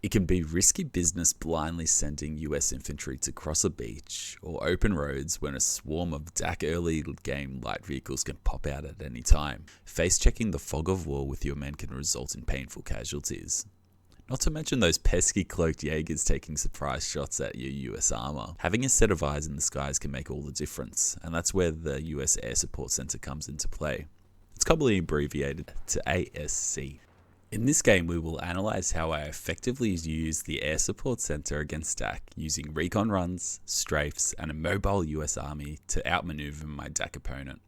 It can be risky business blindly sending US infantry to cross a beach or open roads when a swarm of DAK early game light vehicles can pop out at any time. Face checking the fog of war with your men can result in painful casualties. Not to mention those pesky cloaked Jaegers taking surprise shots at your US armor. Having a set of eyes in the skies can make all the difference, and that's where the US Air Support Center comes into play. It's commonly abbreviated to ASC. In this game, we will analyze how I effectively use the Air Support Center against DAK using recon runs, strafes, and a mobile US Army to outmaneuver my DAK opponent.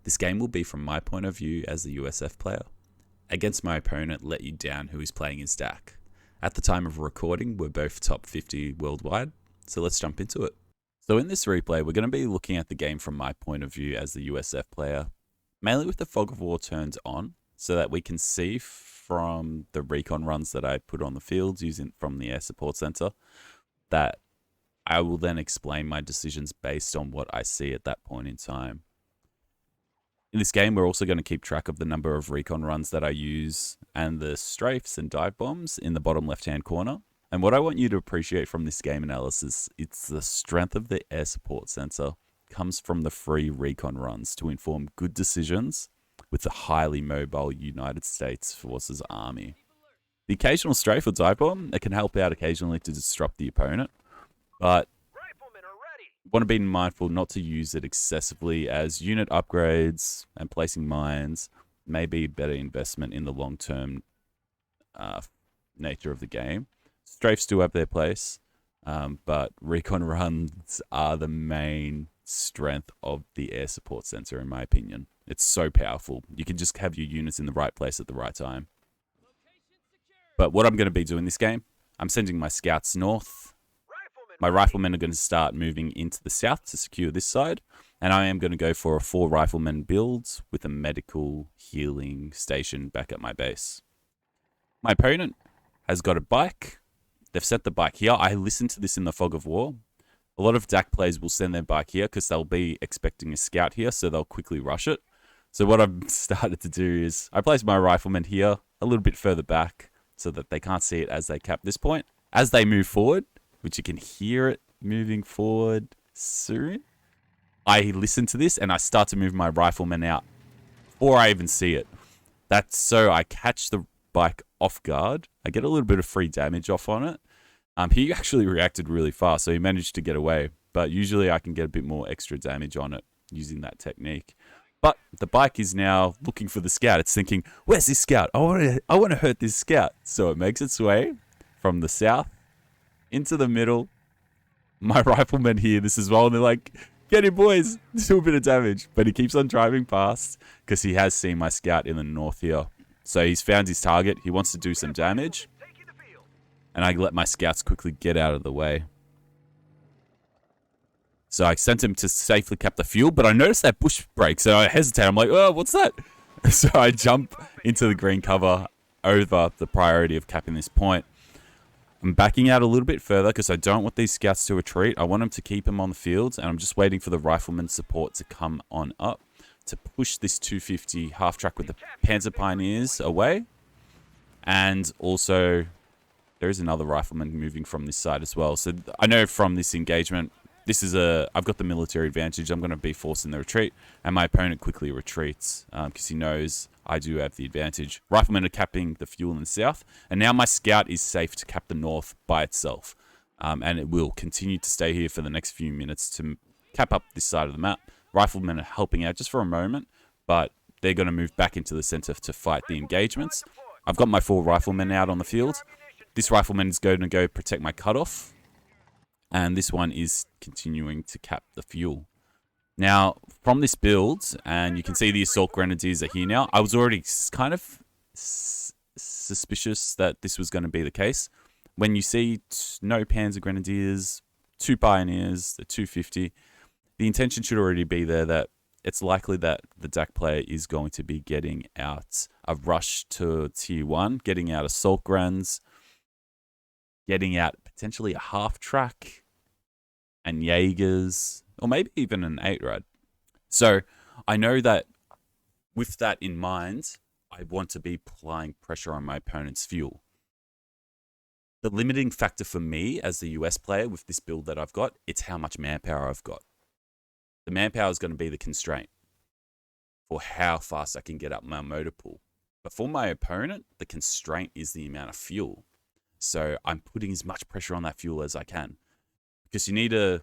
This game will be from my point of view as the USF player, against my opponent let you down who is playing his DAK. At the time of recording, we're both top 50 worldwide, so let's jump into it. So in this replay, we're going to be looking at the game from my point of view as the USF player, mainly with the fog of war turned on, so that we can see from the recon runs that I put on the fields using from the Air Support Center, that I will then explain my decisions based on what I see at that point in time. In this game, we're also going to keep track of the number of recon runs that I use and the strafes and dive bombs in the bottom left-hand corner. And what I want you to appreciate from this game analysis, it's the strength of the Air Support Center comes from the free recon runs to inform good decisions with the highly mobile United States Forces Army. The occasional strafe or dive bomb, it can help out occasionally to disrupt the opponent, but want to be mindful not to use it excessively, as unit upgrades and placing mines may be a better investment in the long-term nature of the game. Strafes do have their place, but recon runs are the main strength of the Air Support Center, in my opinion. It's so powerful. You can just have your units in the right place at the right time. But what I'm going to be doing this game, I'm sending my scouts north. My riflemen are going to start moving into the south to secure this side, and I am going to go for a 4 riflemen build with a medical healing station back at my base. My opponent has got a bike. They've set the bike here. I listened to this in the fog of war. A lot of DAK players will send their bike here because they'll be expecting a scout here, so they'll quickly rush it. So what I've started to do is I place my riflemen here a little bit further back so that they can't see it as they cap this point. As they move forward, which you can hear it moving forward soon, I listen to this and I start to move my riflemen out before I even see it. That's so I catch the bike off guard. I get a little bit of free damage off on it. He actually reacted really fast, so he managed to get away. But usually I can get a bit more extra damage on it using that technique. But the bike is now looking for the scout. It's thinking, where's this scout? I want to hurt this scout. So it makes its way from the south into the middle. My riflemen hear this as well, and they're like, get him, boys. Do a bit of damage. But he keeps on driving past because he has seen my scout in the north here. So he's found his target. He wants to do some damage. And I let my scouts quickly get out of the way. So I sent him to safely cap the fuel, but I noticed that bush break, so I hesitate. I'm like, oh, what's that? So I jump into the green cover over the priority of capping this point. I'm backing out a little bit further because I don't want these scouts to retreat. I want them to keep them on the field, and I'm just waiting for the rifleman support to come on up to push this 250 half track with the Panzer Pioneers away. And also, there is another rifleman moving from this side as well. So I know from this engagement, I've got the military advantage. I'm going to be forcing the retreat, and my opponent quickly retreats because he knows I do have the advantage. Riflemen are capping the fuel in the south, and now my scout is safe to cap the north by itself. And it will continue to stay here for the next few minutes to cap up this side of the map. Riflemen are helping out just for a moment, but they're going to move back into the center to fight the engagements. I've got my 4 riflemen out on the field. This rifleman is going to go protect my cutoff, and this one is continuing to cap the fuel. Now, from this build, and you can see the assault grenadiers are here now. I was already kind of suspicious that this was going to be the case. When you see no Panzer Grenadiers, 2 Pioneers, the 250, the intention should already be there that it's likely that the DAK player is going to be getting out a rush to tier 1, getting out assault grens, getting out potentially a half track and Jaegers, or maybe even an 8-rad. So I know that with that in mind, I want to be applying pressure on my opponent's fuel. The limiting factor for me as the US player with this build that I've got, it's how much manpower I've got. The manpower is going to be the constraint for how fast I can get up my motor pool. But for my opponent, the constraint is the amount of fuel. So I'm putting as much pressure on that fuel as I can. Because you need to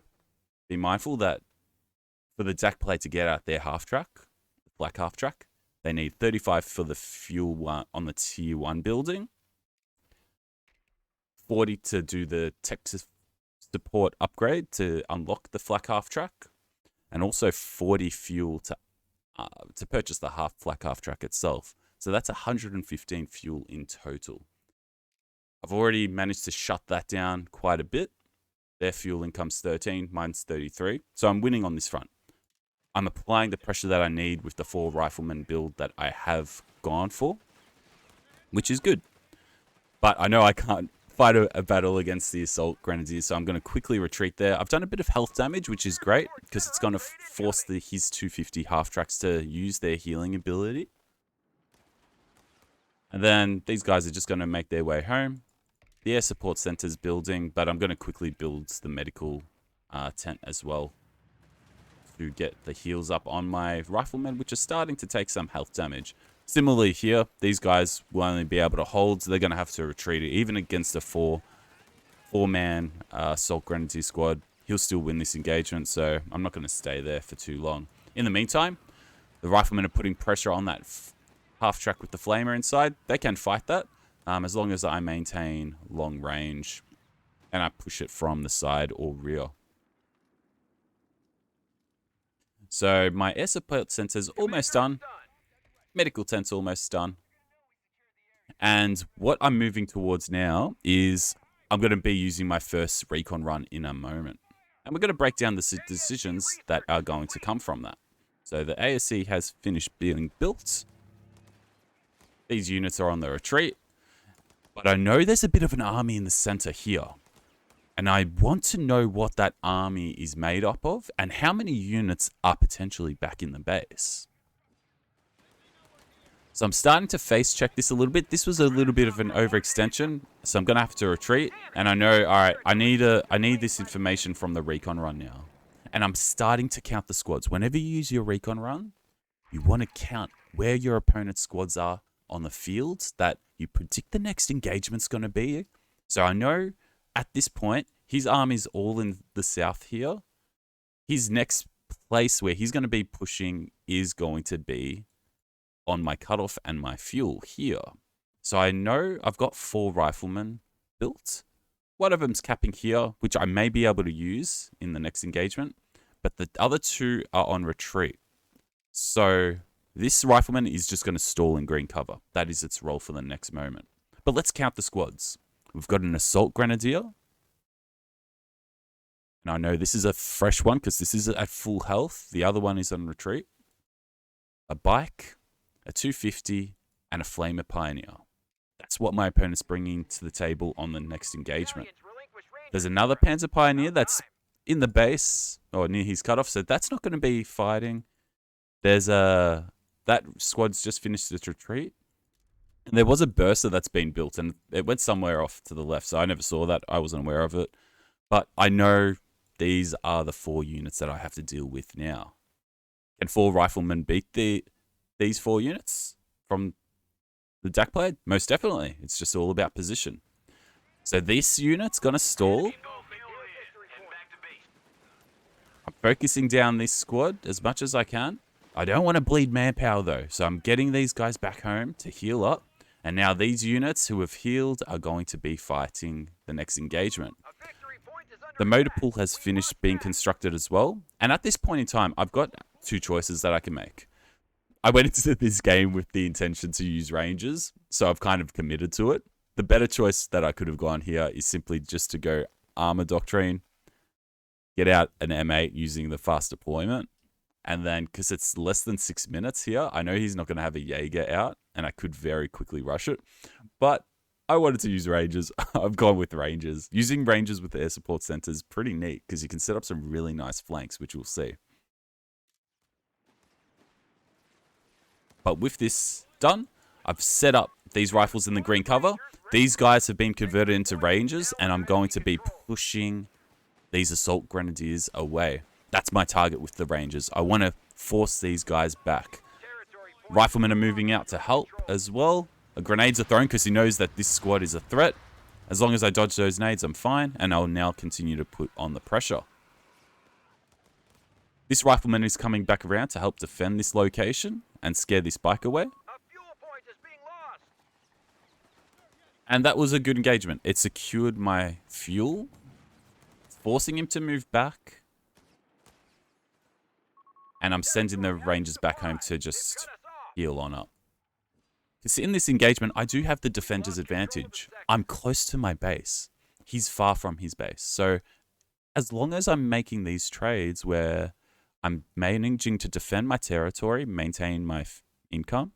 be mindful that for the DAK player to get out their half track, black half track, they need 35 for the fuel one on the tier 1 building, 40 to do the tech support upgrade to unlock the flak half track, and also 40 fuel to purchase the flak half track itself. So that's 115 fuel in total. I've already managed to shut that down quite a bit. Their fuel income's 13, mine's 33. So I'm winning on this front. I'm applying the pressure that I need with the 4 rifleman build that I have gone for, which is good. But I know I can't fight a battle against the assault grenadiers, so I'm going to quickly retreat there. I've done a bit of health damage, which is great, because it's going to force his 250 half tracks to use their healing ability. And then these guys are just going to make their way home. The Air Support Center's building, but I'm going to quickly build the medical tent as well to get the heals up on my riflemen, which are starting to take some health damage. Similarly here, these guys will only be able to hold, so they're going to have to retreat. Even against a four-man assault grenadier squad, he'll still win this engagement, so I'm not going to stay there for too long. In the meantime, the riflemen are putting pressure on that half track with the flamer inside. They can fight that as long as I maintain long range and I push it from the side or rear. So my air support center's almost done. Medical tent's almost done. And what I'm moving towards now is I'm going to be using my first recon run in a moment. And we're going to break down the decisions that are going to come from that. So the ASC has finished being built. These units are on the retreat. But I know there's a bit of an army in the center here. And I want to know what that army is made up of and how many units are potentially back in the base. So I'm starting to face check this a little bit. This was a little bit of an overextension, so I'm going to have to retreat. And I know, all right, I need this information from the recon run now. And I'm starting to count the squads. Whenever you use your recon run, you want to count where your opponent's squads are on the fields that you predict the next engagement's going to be. So I know at this point, his army's all in the south here. His next place where he's going to be pushing is going to be on my cutoff and my fuel here. So I know I've got 4 riflemen built. One of them's capping here, which I may be able to use in the next engagement. But the other 2 are on retreat. So this rifleman is just going to stall in green cover. That is its role for the next moment. But let's count the squads. We've got an assault grenadier. And I know this is a fresh one because this is at full health. The other one is on retreat. A bike, a 250, and a flamer pioneer. That's what my opponent's bringing to the table on the next engagement. There's another panzer pioneer that's in the base or near his cutoff, so that's not going to be fighting. There's that squad's just finished its retreat. And there was a burster that's been built, and it went somewhere off to the left, so I never saw that. I wasn't aware of it. But I know these are the 4 units that I have to deal with now. Can 4 riflemen beat these 4 units from the DAK player? Most definitely. It's just all about position. So this unit's going to stall. I'm focusing down this squad as much as I can. I don't want to bleed manpower though, so I'm getting these guys back home to heal up. And now these units who have healed are going to be fighting the next engagement. The motor pool has finished being constructed as well. And at this point in time, I've got 2 choices that I can make. I went into this game with the intention to use ranges, so I've kind of committed to it. The better choice that I could have gone here is simply just to go armor doctrine, get out an M8 using the fast deployment. And then, because it's less than 6 minutes here, I know he's not going to have a Jaeger out, and I could very quickly rush it. But I wanted to use ranges. I've gone with ranges. Using ranges with the air support center is pretty neat, because you can set up some really nice flanks, which we'll see. But with this done, I've set up these rifles in the green cover. These guys have been converted into rangers, and I'm going to be pushing these assault grenadiers away. That's my target with the rangers. I want to force these guys back. Riflemen are moving out to help as well. Grenades are thrown because he knows that this squad is a threat. As long as I dodge those nades, I'm fine, and I'll now continue to put on the pressure. This rifleman is coming back around to help defend this location and scare this bike away. And that was a good engagement. It secured my fuel, forcing him to move back. And I'm sending the rangers back home to just heal on up. Because in this engagement, I do have the defender's advantage. I'm close to my base. He's far from his base. So as long as I'm making these trades where I'm managing to defend my territory, maintain my income,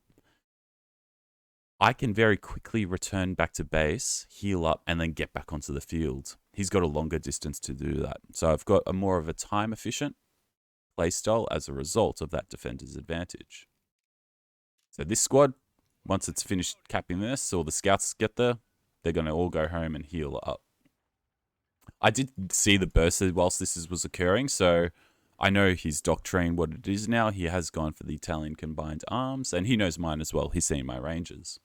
I can very quickly return back to base, heal up, and then get back onto the field. He's got a longer distance to do that. So I've got a more of a time-efficient playstyle as a result of that defender's advantage. So this squad, once it's finished capping this, or the scouts get there, they're going to all go home and heal up. I did see the burst whilst this was occurring, so I know his doctrine, what it is now. He has gone for the Italian combined arms, and he knows mine as well. He's seen my rangers.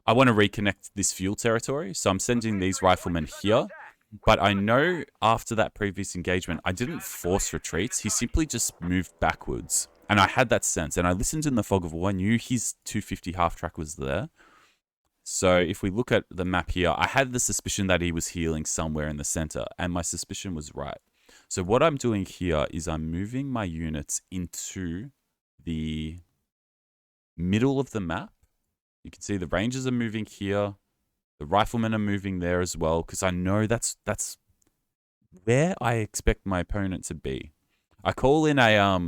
I want to reconnect this fuel territory, so I'm sending these riflemen here. But I know after that previous engagement, I didn't force retreats. He simply just moved backwards. And I had that sense. And I listened in the fog of war. I knew his 250 half-track was there. So if we look at the map here, I had the suspicion that he was healing somewhere in the center. And my suspicion was right. So what I'm doing here is I'm moving my units into the middle of the map. You can see the rangers are moving here. The riflemen are moving there as well, because I know that's where I expect my opponent to be. I call in a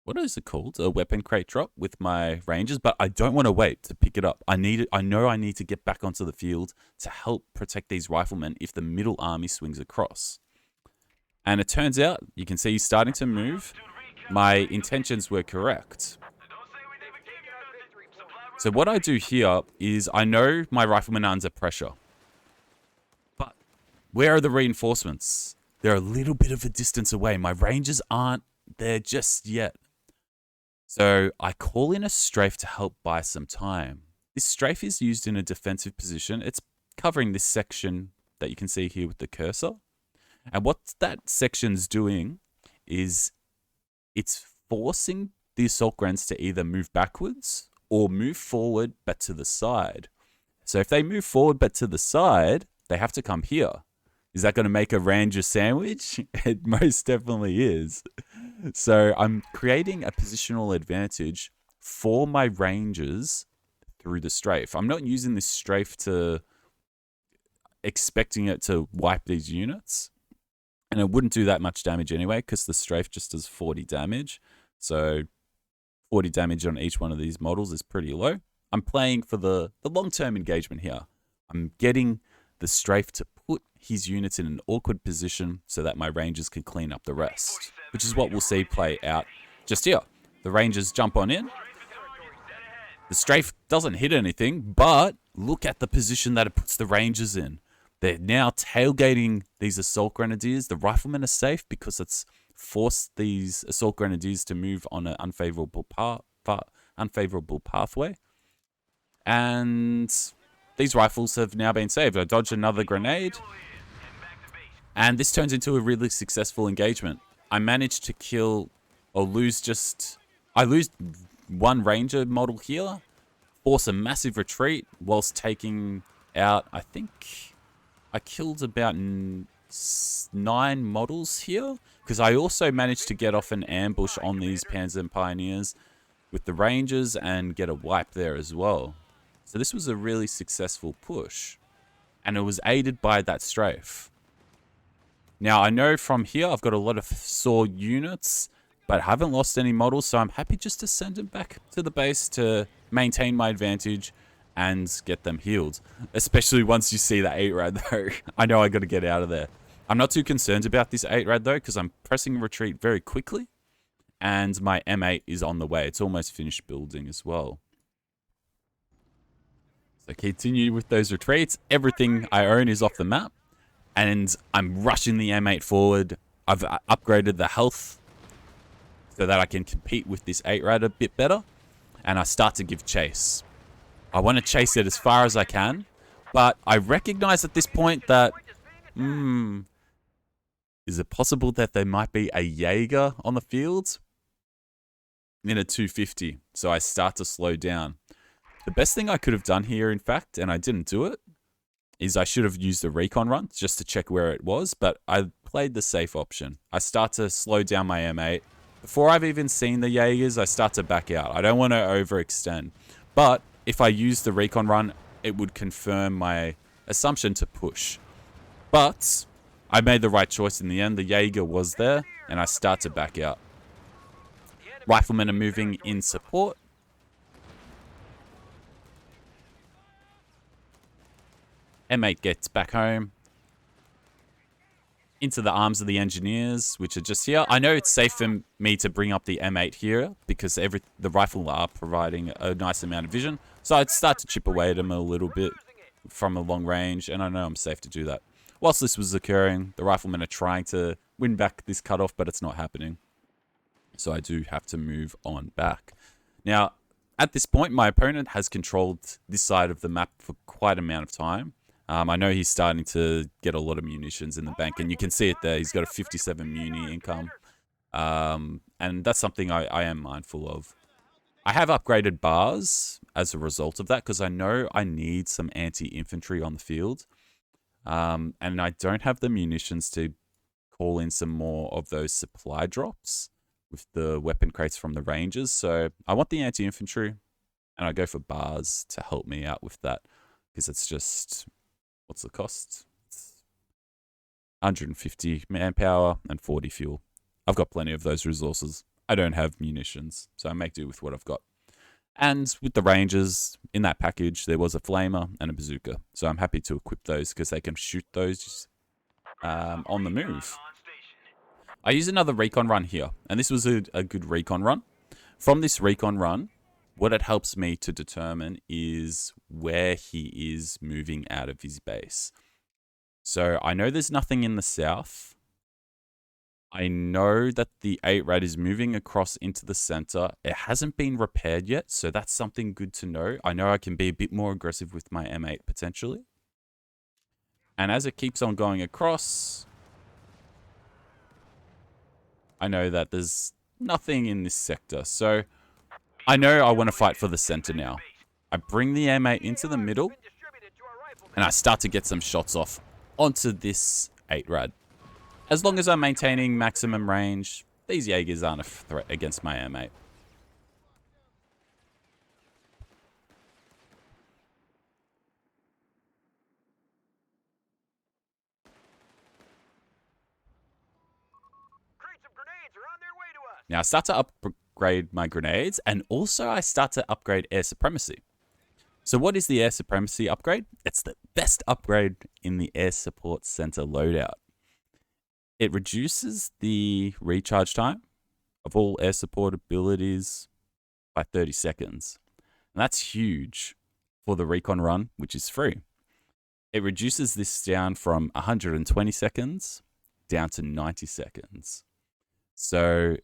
what is it called? A weapon crate drop with my rangers, but I don't want to wait to pick it up. I know I need to get back onto the field to help protect these riflemen if the middle army swings across. And it turns out, you can see he's starting to move. My intentions were correct. So what I do here is I know my riflemen are under pressure. But where are the reinforcements? They're a little bit of a distance away. My rangers aren't there just yet. So I call in a strafe to help buy some time. This strafe is used in a defensive position. It's covering this section that you can see here with the cursor. And what that section's doing is it's forcing the assault grens to either move backwards or move forward but to the side. So if they move forward but to the side, they have to come here. Is that going to make a ranger sandwich? It most definitely is. So I'm creating a positional advantage for my rangers through the strafe. I'm not using this strafe to expecting it to wipe these units. And it wouldn't do that much damage anyway, because the strafe just does 40 damage. So 40 damage on each one of these models is pretty low. I'm playing for the long-term engagement here. I'm getting the strafe to put his units in an awkward position so that my rangers can clean up the rest, which is what we'll see play out just here. The rangers jump on in. The strafe doesn't hit anything, but look at the position that it puts the rangers in. They're now tailgating these assault grenadiers. The riflemen are safe because it's forced these assault grenadiers to move on an unfavorable pathway. And these rifles have now been saved. I dodge another grenade. And this turns into a really successful engagement. I managed to kill or lose I lose one ranger model here, force a massive retreat whilst taking out, I think I killed about 9 models here, because I also managed to get off an ambush on these Panzer and Pioneers with the Rangers and get a wipe there as well. So this was a really successful push, and it was aided by that strafe. Now I know from here I've got a lot of sore units, but haven't lost any models, so I'm happy just to send them back to the base to maintain my advantage and get them healed. Especially once you see that 8-rad though. I know I got to get out of there. I'm not too concerned about this 8-rad though, because I'm pressing retreat very quickly. And my M8 is on the way. It's almost finished building as well. So continue with those retreats. Everything I own is off the map. And I'm rushing the M8 forward. I've upgraded the health so that I can compete with this 8-rad a bit better. And I start to give chase. I want to chase it as far as I can. But I recognize at this point that... is it possible that there might be a Jaeger on the field? In a 250. So I start to slow down. The best thing I could have done here, in fact, and I didn't do it, is I should have used a recon run just to check where it was, but I played the safe option. I start to slow down my M8. Before I've even seen the Jaegers, I start to back out. I don't want to overextend. But if I use the recon run, it would confirm my assumption to push. But I made the right choice in the end. The Jaeger was there, and I start to back out. Riflemen are moving in support. M8 gets back home. Into the arms of the engineers, which are just here. I know it's safe for me to bring up the M8 here because the rifle are providing a nice amount of vision. So I'd start to chip away at them a little bit from a long range, and I know I'm safe to do that. Whilst this was occurring, the riflemen are trying to win back this cutoff, but it's not happening. So I do have to move on back. Now, at this point, my opponent has controlled this side of the map for quite an amount of time. I know he's starting to get a lot of munitions in the bank, and you can see it there. He's got a 57 muni income, and that's something I am mindful of. I have upgraded bars as a result of that because I know I need some anti-infantry on the field, and I don't have the munitions to call in some more of those supply drops with the weapon crates from the Rangers. So I want the anti-infantry, and I go for bars to help me out with that because it's just... What's the cost? It's 150 manpower and 40 fuel. I've got plenty of those resources. I don't have munitions, so I make do with what I've got. And with the Rangers, in that package, there was a flamer and a bazooka. So I'm happy to equip those because they can shoot those on the move. I use another recon run here, and this was a good recon run. From this recon run, what it helps me to determine is where he is moving out of his base. So I know there's nothing in the south. I know that the 8-rad is moving across into the center. It hasn't been repaired yet, so that's something good to know. I know I can be a bit more aggressive with my M8 potentially. And as it keeps on going across, I know that there's nothing in this sector. So I know I want to fight for the center now. I bring the M8 into the middle, and I start to get some shots off onto this 8-rad. As long as I'm maintaining maximum range, these Jaegers aren't a threat against my M8. Now I start to upgrade my grenades, and also I start to upgrade air supremacy. So what is the air supremacy upgrade? It's the best upgrade in the Air Support Center loadout. It reduces the recharge time of all air support abilities by 30 seconds. And that's huge for the recon run, which is free. It reduces this down from 120 seconds down to 90 seconds. So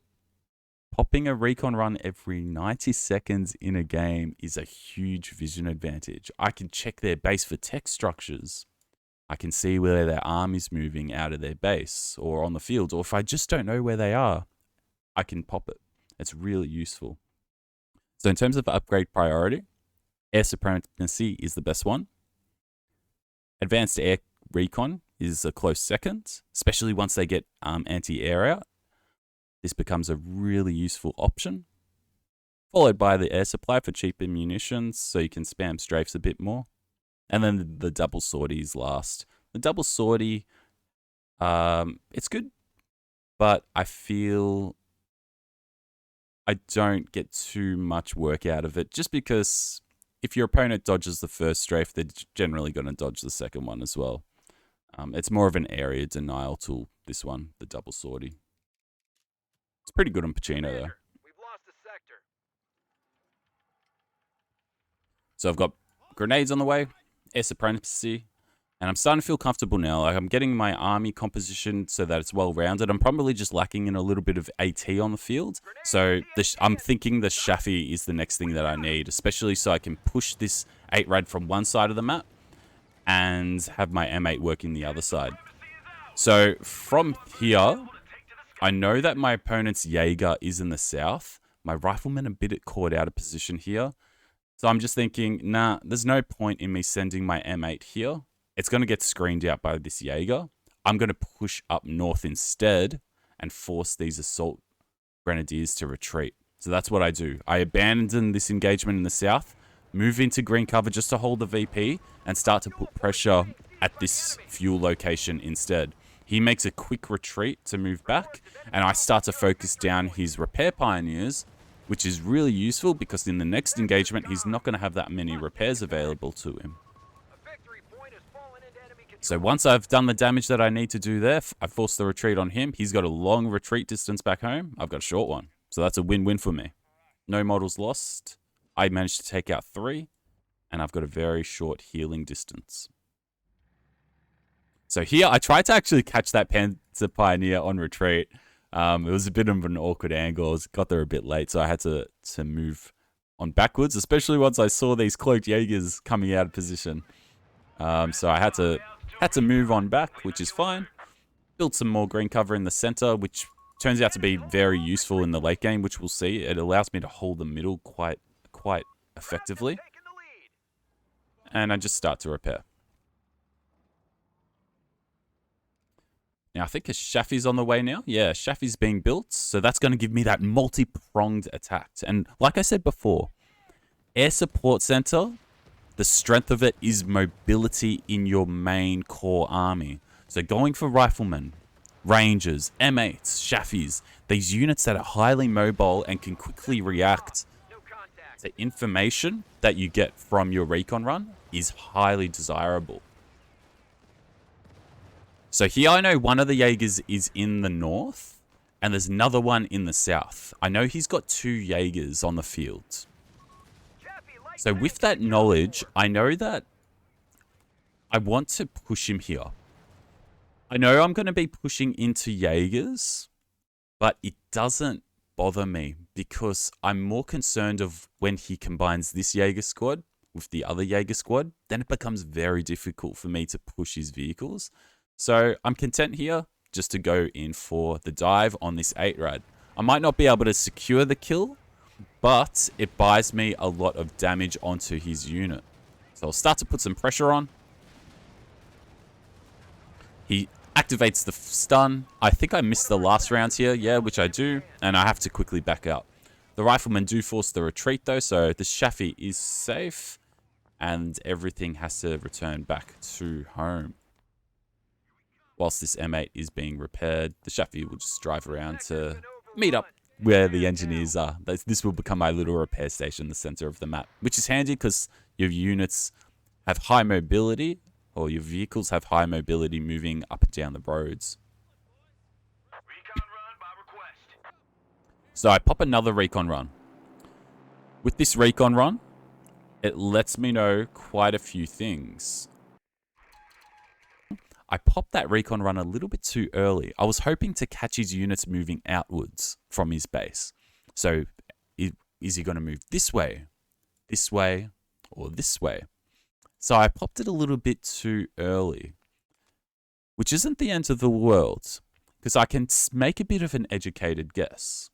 popping a recon run every 90 seconds in a game is a huge vision advantage. I can check their base for tech structures. I can see where their army's moving out of their base or on the field. Or if I just don't know where they are, I can pop it. It's really useful. So in terms of upgrade priority, air supremacy is the best one. Advanced air recon is a close second, especially once they get anti-air out. This becomes a really useful option, followed by the air supply for cheaper munitions, so you can spam strafes a bit more. And then the double sorties last. The double sortie, it's good, but I feel I don't get too much work out of it, just because if your opponent dodges the first strafe, they're generally going to dodge the second one as well. It's more of an area denial tool, this one, the double sortie. It's pretty good on Pacino, though. We've lost the sector. So I've got grenades on the way, air supremacy, and I'm starting to feel comfortable now. Like I'm getting my army composition so that it's well-rounded. I'm probably just lacking in a little bit of AT on the field. So I'm thinking the Shafi is the next thing that I need, especially so I can push this 8-rad from one side of the map and have my M8 working the other side. So from here, I know that my opponent's Jaeger is in the south. My riflemen a bit caught out of position here. So I'm just thinking, nah, there's no point in me sending my M8 here. It's going to get screened out by this Jaeger. I'm going to push up north instead and force these assault grenadiers to retreat. So that's what I do. I abandon this engagement in the south, move into green cover just to hold the VP, and start to put pressure at this fuel location instead. He makes a quick retreat to move back, and I start to focus down his repair pioneers, which is really useful because in the next engagement, he's not going to have that many repairs available to him. So once I've done the damage that I need to do there, I force the retreat on him. He's got a long retreat distance back home. I've got a short one. So that's a win-win for me. No models lost. I managed to take out 3. And I've got a very short healing distance. So here, I tried to actually catch that Panzer Pioneer on retreat. It was a bit of an awkward angle. I got there a bit late, so I had to move on backwards, especially once I saw these cloaked Jaegers coming out of position. So I had to move on back, which is fine. Built some more green cover in the center, which turns out to be very useful in the late game, which we'll see. It allows me to hold the middle quite effectively. And I just start to repair. Now, I think a Shafi's on the way now. Yeah, Shafi's being built. So that's going to give me that multi-pronged attack. And like I said before, Air Support Center, the strength of it is mobility in your main core army. So going for riflemen, rangers, M8s, Shafis, these units that are highly mobile and can quickly react to information that you get from your recon run is highly desirable. So here I know one of the Jaegers is in the north and there's another one in the south. I know he's got 2 Jaegers on the field. So with that knowledge, I know that I want to push him here. I know I'm going to be pushing into Jaegers, but it doesn't bother me because I'm more concerned of when he combines this Jaeger squad with the other Jaeger squad, then it becomes very difficult for me to push his vehicles. So I'm content here just to go in for the dive on this 8-rad. I might not be able to secure the kill, but it buys me a lot of damage onto his unit. So I'll start to put some pressure on. He activates the stun. I think I missed the last rounds here, yeah, which I do, and I have to quickly back out. The riflemen do force the retreat though, so the Shafi is safe, and everything has to return back to home. Whilst this M8 is being repaired, the Shafi will just drive around to meet up where the engineers are. This will become my little repair station in the center of the map, which is handy because your units have high mobility, or your vehicles have high mobility moving up and down the roads. So I pop another recon run. With this recon run, it lets me know quite a few things. I popped that recon run a little bit too early. I was hoping to catch his units moving outwards from his base. So is he going to move this way, or this way? So I popped it a little bit too early, which isn't the end of the world because I can make a bit of an educated guess.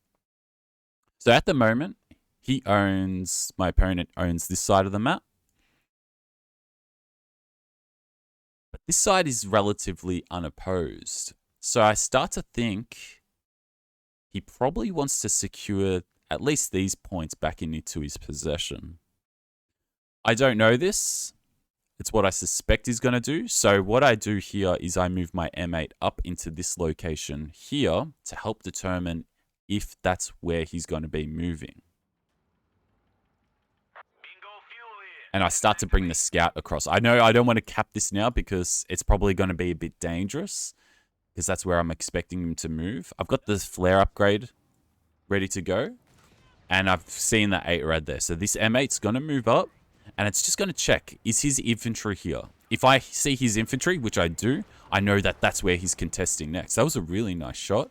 So at the moment, my opponent owns this side of the map. But this side is relatively unopposed. So I start to think he probably wants to secure at least these points back into his possession. I don't know this. It's what I suspect he's going to do. So what I do here is I move my M8 up into this location here to help determine if that's where he's going to be moving. And I start to bring the scout across. I know I don't want to cap this now because it's probably going to be a bit dangerous because that's where I'm expecting him to move. I've got the flare upgrade ready to go. And I've seen that 8-rad there. So this M8's going to move up. And it's just going to check, is his infantry here? If I see his infantry, which I do, I know that that's where he's contesting next. That was a really nice shot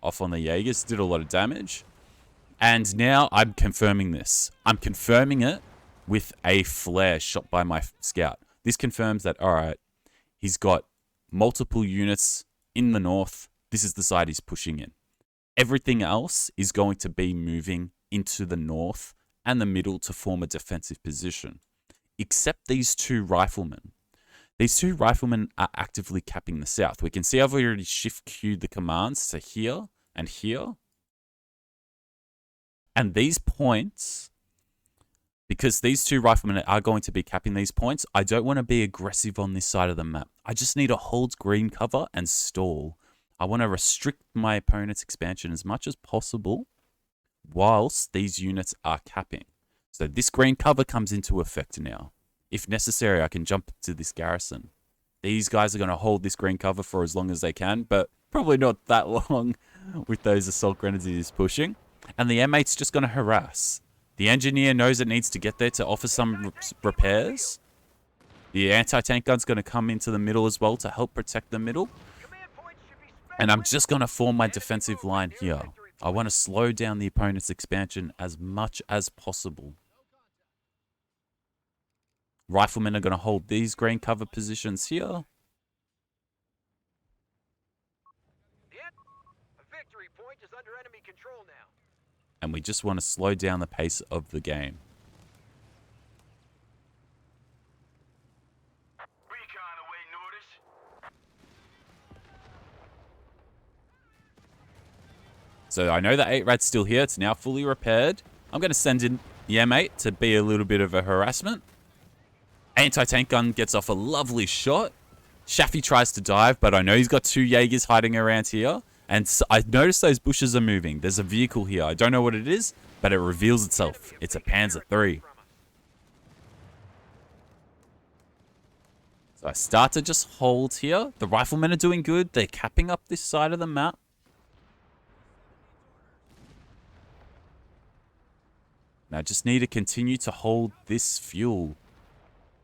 off on the Jaegers. Did a lot of damage. And now I'm confirming this. I'm confirming it with a flare shot by my scout. This confirms that, all right, he's got multiple units in the north. This is the side he's pushing in. Everything else is going to be moving into the north and the middle to form a defensive position, except these two riflemen. These two riflemen are actively capping the south. We can see I've already shift queued the commands to here and here. And these points, because these two riflemen are going to be capping these points, I don't want to be aggressive on this side of the map. I just need to hold green cover and stall. I want to restrict my opponent's expansion as much as possible whilst these units are capping. So this green cover comes into effect now. If necessary, I can jump to this garrison. These guys are going to hold this green cover for as long as they can, but probably not that long with those assault grenadiers pushing. And the M8's just going to harass. The engineer knows it needs to get there to offer some repairs. The anti-tank gun's going to come into the middle as well to help protect the middle. And I'm just going to form my defensive line here. I want to slow down the opponent's expansion as much as possible. Riflemen are going to hold these green cover positions here. A victory point is under enemy control now. And we just want to slow down the pace of the game. Recon awaiting orders. So I know that 8-Rad's still here. It's now fully repaired. I'm going to send in the M8 to be a little bit of a harassment. Anti-tank gun gets off a lovely shot. Shaffy tries to dive, but I know he's got two Jaegers hiding around here. And so I noticed those bushes are moving. There's a vehicle here. I don't know what it is, but it reveals itself. It's a Panzer III. So I start to just hold here. The riflemen are doing good. They're capping up this side of the map. And I just need to continue to hold this fuel.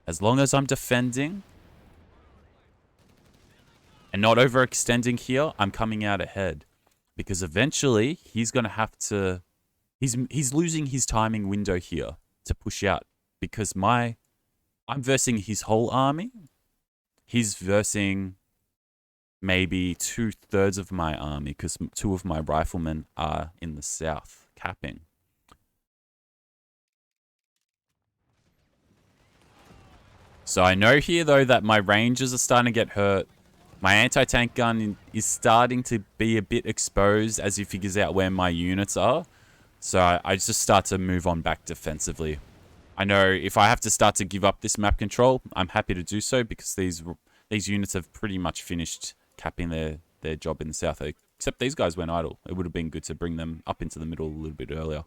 As long as I'm defending and not overextending here, I'm coming out ahead. Because eventually, he's going to have to... He's losing his timing window here to push out. Because I'm versing his whole army. He's versing maybe 2/3 of my army. Because 2 of my riflemen are in the south, capping. So I know here, though, that my rangers are starting to get hurt. My anti-tank gun is starting to be a bit exposed as he figures out where my units are. So I just start to move on back defensively. I know if I have to start to give up this map control, I'm happy to do so because these units have pretty much finished capping their job in the south. Except these guys went idle. It would have been good to bring them up into the middle a little bit earlier.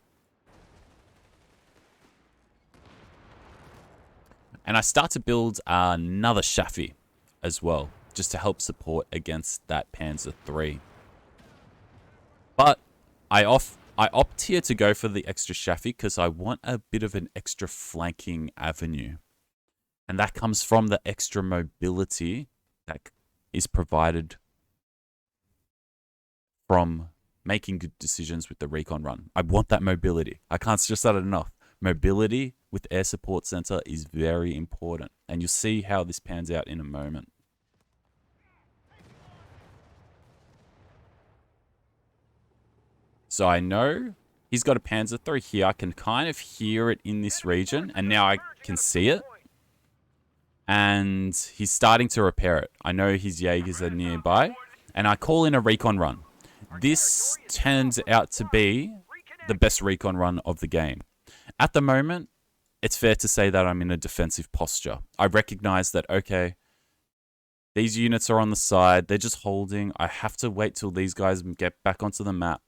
And I start to build another Shaffy as well, just to help support against that Panzer III. But I opt here to go for the extra Shaffy because I want a bit of an extra flanking avenue. And that comes from the extra mobility that is provided from making good decisions with the recon run. I want that mobility. I can't stress that enough. Mobility with Air Support Center is very important. And you'll see how this pans out in a moment. So I know he's got a Panzer III here. I can kind of hear it in this region. And now I can see it. And he's starting to repair it. I know his Jaegers are nearby. And I call in a recon run. This turns out to be the best recon run of the game. At the moment, it's fair to say that I'm in a defensive posture. I recognize that, okay, these units are on the side. They're just holding. I have to wait till these guys get back onto the map.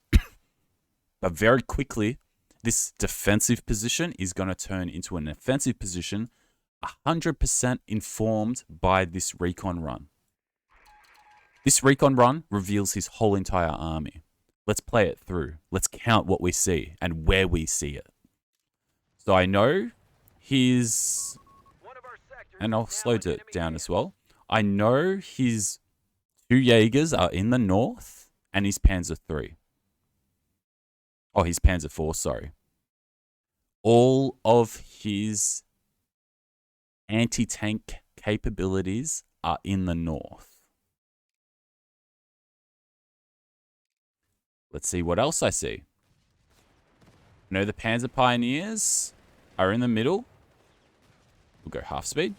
But very quickly, this defensive position is going to turn into an offensive position 100% informed by this recon run. This recon run reveals his whole entire army. Let's play it through. Let's count what we see and where we see it. So I know his... One of our sectors And I'll is now slow in it enemy down hands. as well. I know his 2 Jaegers are in the north and his Panzer 3. Oh, his Panzer 4, sorry. All of his anti-tank capabilities are in the north. Let's see what else I see. I know the Panzer Pioneers are in the middle. We'll go half speed.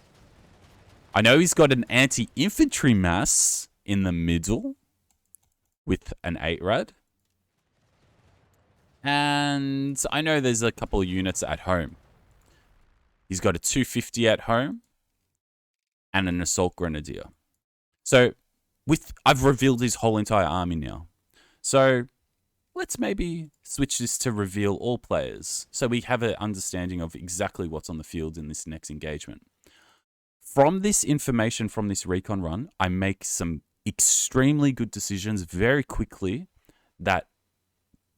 I know he's got an anti-infantry mass in the middle with an 8-rad. And I know there's a couple of units at home. He's got a 250 at home and an assault grenadier. So I've revealed his whole entire army now. So let's maybe switch this to reveal all players so we have an understanding of exactly what's on the field in this next engagement. From this information from this recon run, I make some extremely good decisions very quickly that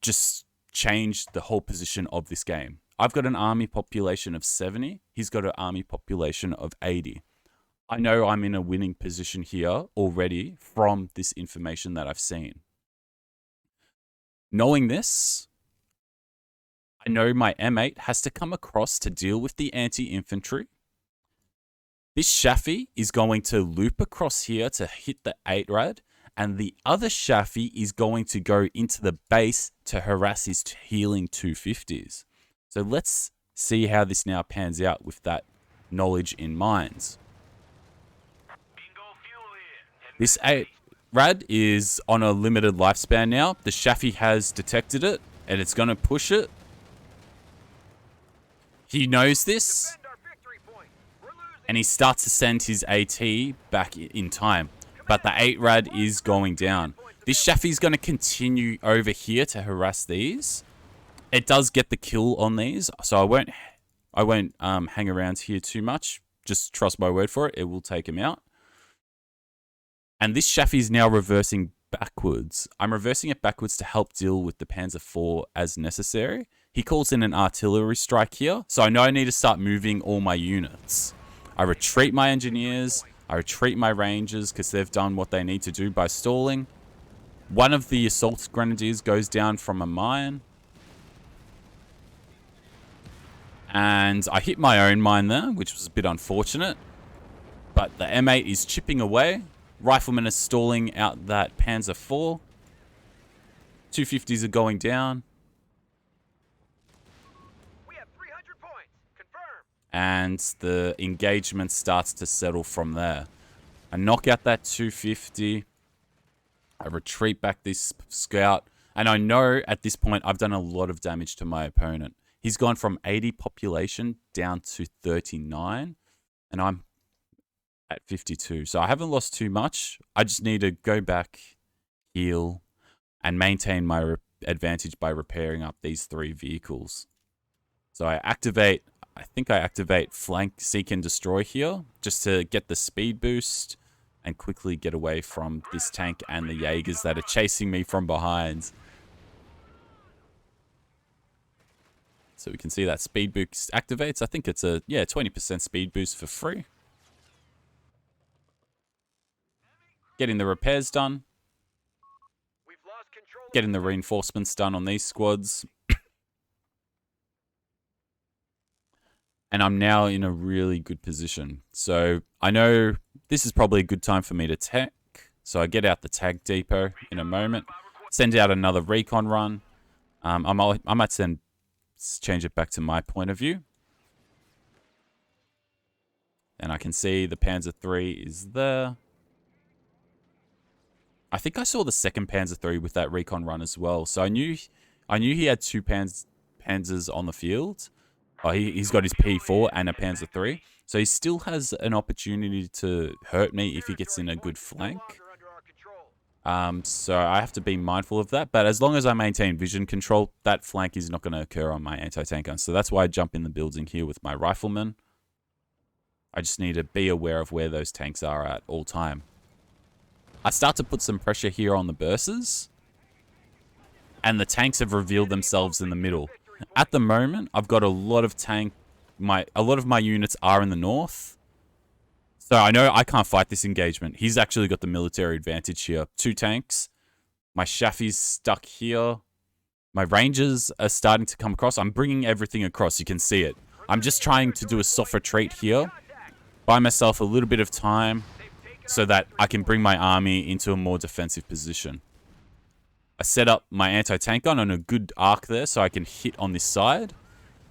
just change the whole position of this game. I've got an army population of 70. He's got an army population of 80. I know I'm in a winning position here already from this information that I've seen. Knowing this, I know my M8 has to come across to deal with the anti-infantry. This Shaffy is going to loop across here to hit the 8-rad, and the other Shaffy is going to go into the base to harass his healing 250s. So let's see how this now pans out with that knowledge in mind. This 8-rad is on a limited lifespan now. The Shaffy has detected it, and it's going to push it. He knows this, Defend our victory point. We're losing. and he starts to send his AT back in time. But the 8-rad is going down. This Shaffy is going to continue over here to harass these. It does get the kill on these, so I won't hang around here too much. Just trust my word for it. It will take him out. And this Shaffy is now reversing backwards. I'm reversing it backwards to help deal with the Panzer IV as necessary. He calls in an artillery strike here, so I know I need to start moving all my units. I retreat my engineers. I retreat my rangers because they've done what they need to do by stalling. One of the assault grenadiers goes down from a mine. And I hit my own mine there, which was a bit unfortunate. But the M8 is chipping away. Rifleman is stalling out that Panzer IV. 250s are going down. We have 300 points. Confirm. And the engagement starts to settle from there. I knock out that 250. I retreat back this scout. And I know at this point I've done a lot of damage to my opponent. He's gone from 80 population down to 39. And I'm at 52. So I haven't lost too much. I just need to go back, heal, and maintain my advantage by repairing up these 3 vehicles. So I think I activate flank, seek, and destroy here just to get the speed boost and quickly get away from this tank and the Jaegers that are chasing me from behind. So we can see that speed boost activates. I think it's a 20% speed boost for free. Getting the repairs done. We've lost control. Getting the reinforcements done on these squads. And I'm now in a really good position. So I know this is probably a good time for me to tech. So I get out the tag depot in a moment. Send out another recon run. I might change it back to my point of view. And I can see the Panzer III is there. I think I saw the second Panzer III with that recon run as well. So I knew he had 2 Panzers on the field. Oh, he's got his P4 and a Panzer III. So he still has an opportunity to hurt me if he gets in a good flank. So I have to be mindful of that. But as long as I maintain vision control, that flank is not going to occur on my anti-tank gun. So that's why I jump in the building here with my riflemen. I just need to be aware of where those tanks are at all time. I start to put some pressure here on the bursars. And the tanks have revealed themselves in the middle. At the moment, I've got a lot of tank a lot of my units are in the north. So I know I can't fight this engagement. He's actually got the military advantage here. 2 tanks. My Shaffy's stuck here. My Rangers are starting to come across. I'm bringing everything across. You can see it. I'm just trying to do a soft retreat here. Buy myself a little bit of time so that I can bring my army into a more defensive position. I set up my anti-tank gun on a good arc there so I can hit on this side.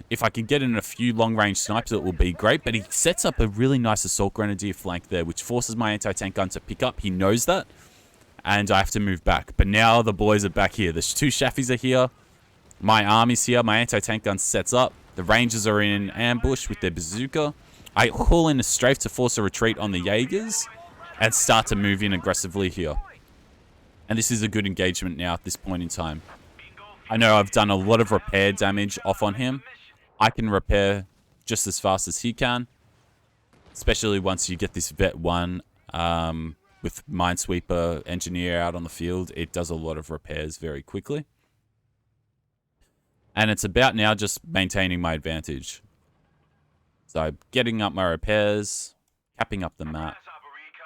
If I can get in a few long-range snipes, it will be great. But he sets up a really nice assault grenadier flank there, which forces my anti-tank gun to pick up. He knows that. And I have to move back. But now the boys are back here. There's 2 Shaffies are here. My army's here. My anti-tank gun sets up. The Rangers are in ambush with their bazooka. I call in a strafe to force a retreat on the Jaegers. And start to move in aggressively here. And this is a good engagement now at this point in time. I know I've done a lot of repair damage off on him. I can repair just as fast as he can. Especially once you get this Vet 1 with Minesweeper Engineer out on the field. It does a lot of repairs very quickly. And it's about now just maintaining my advantage. So getting up my repairs, capping up the map,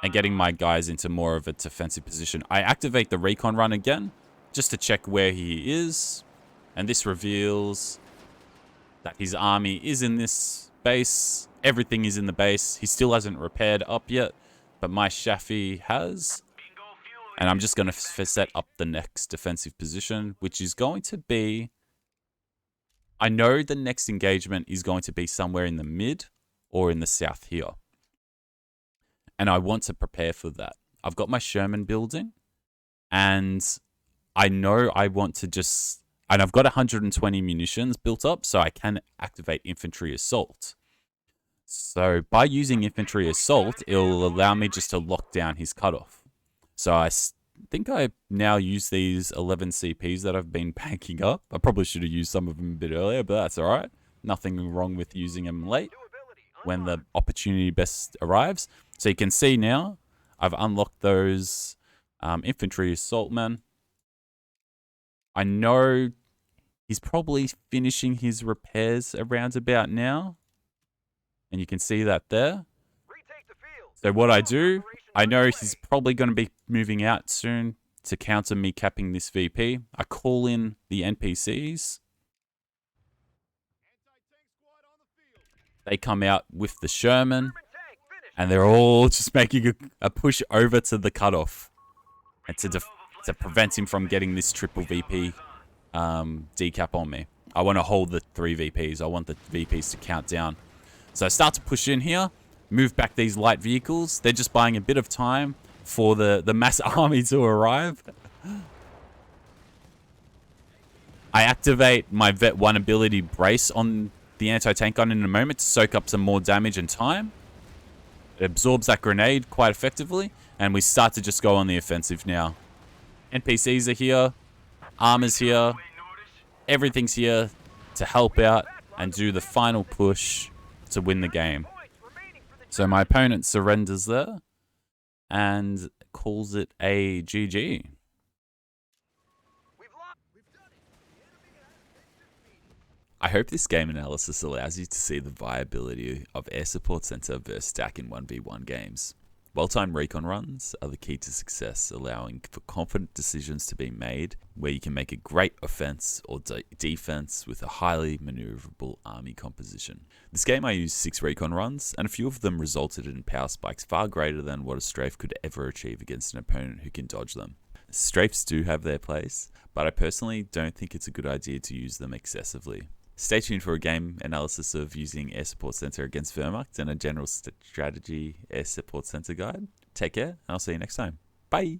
and getting my guys into more of a defensive position. I activate the recon run again, just to check where he is. And this reveals that his army is in this base. Everything is in the base. He still hasn't repaired up yet, but my Shaffy has. And I'm just going to set up the next defensive position, which is going to be... I know the next engagement is going to be somewhere in the mid or in the south here. And I want to prepare for that. I've got my Sherman building, and I know I want to just... And I've got 120 munitions built up, so I can activate infantry assault. So by using infantry assault, it'll allow me just to lock down his cutoff. So I think I now use these 11 CPs that I've been banking up. I probably should have used some of them a bit earlier, but that's all right. Nothing wrong with using them late when the opportunity best arrives. So you can see now, I've unlocked those infantry assault men. I know he's probably finishing his repairs around about now. And you can see that there. So what I do, I know he's probably going to be moving out soon to counter me capping this VP. I call in the NPCs. They come out with the Sherman. And they're all just making a push over to the cutoff. And to prevent him from getting this triple VP decap on me. I want to hold the 3 VPs. I want the VPs to count down. So I start to push in here. Move back these light vehicles. They're just buying a bit of time for the mass army to arrive. I activate my Vet 1 ability brace on the anti-tank gun in a moment to soak up some more damage and time. It absorbs that grenade quite effectively. And we start to just go on the offensive now. NPCs are here. Armor's here. Everything's here to help out and do the final push to win the game. So my opponent surrenders there and calls it a GG. I hope this game analysis allows you to see the viability of Air Support Center versus DAK in 1v1 games. Well-timed recon runs are the key to success, allowing for confident decisions to be made where you can make a great offense or defense with a highly maneuverable army composition. This game I used 6 recon runs, and a few of them resulted in power spikes far greater than what a strafe could ever achieve against an opponent who can dodge them. Strafes do have their place, but I personally don't think it's a good idea to use them excessively. Stay tuned for a game analysis of using Air Support Center against Wehrmacht and a general strategy Air Support Center guide. Take care, and I'll see you next time. Bye!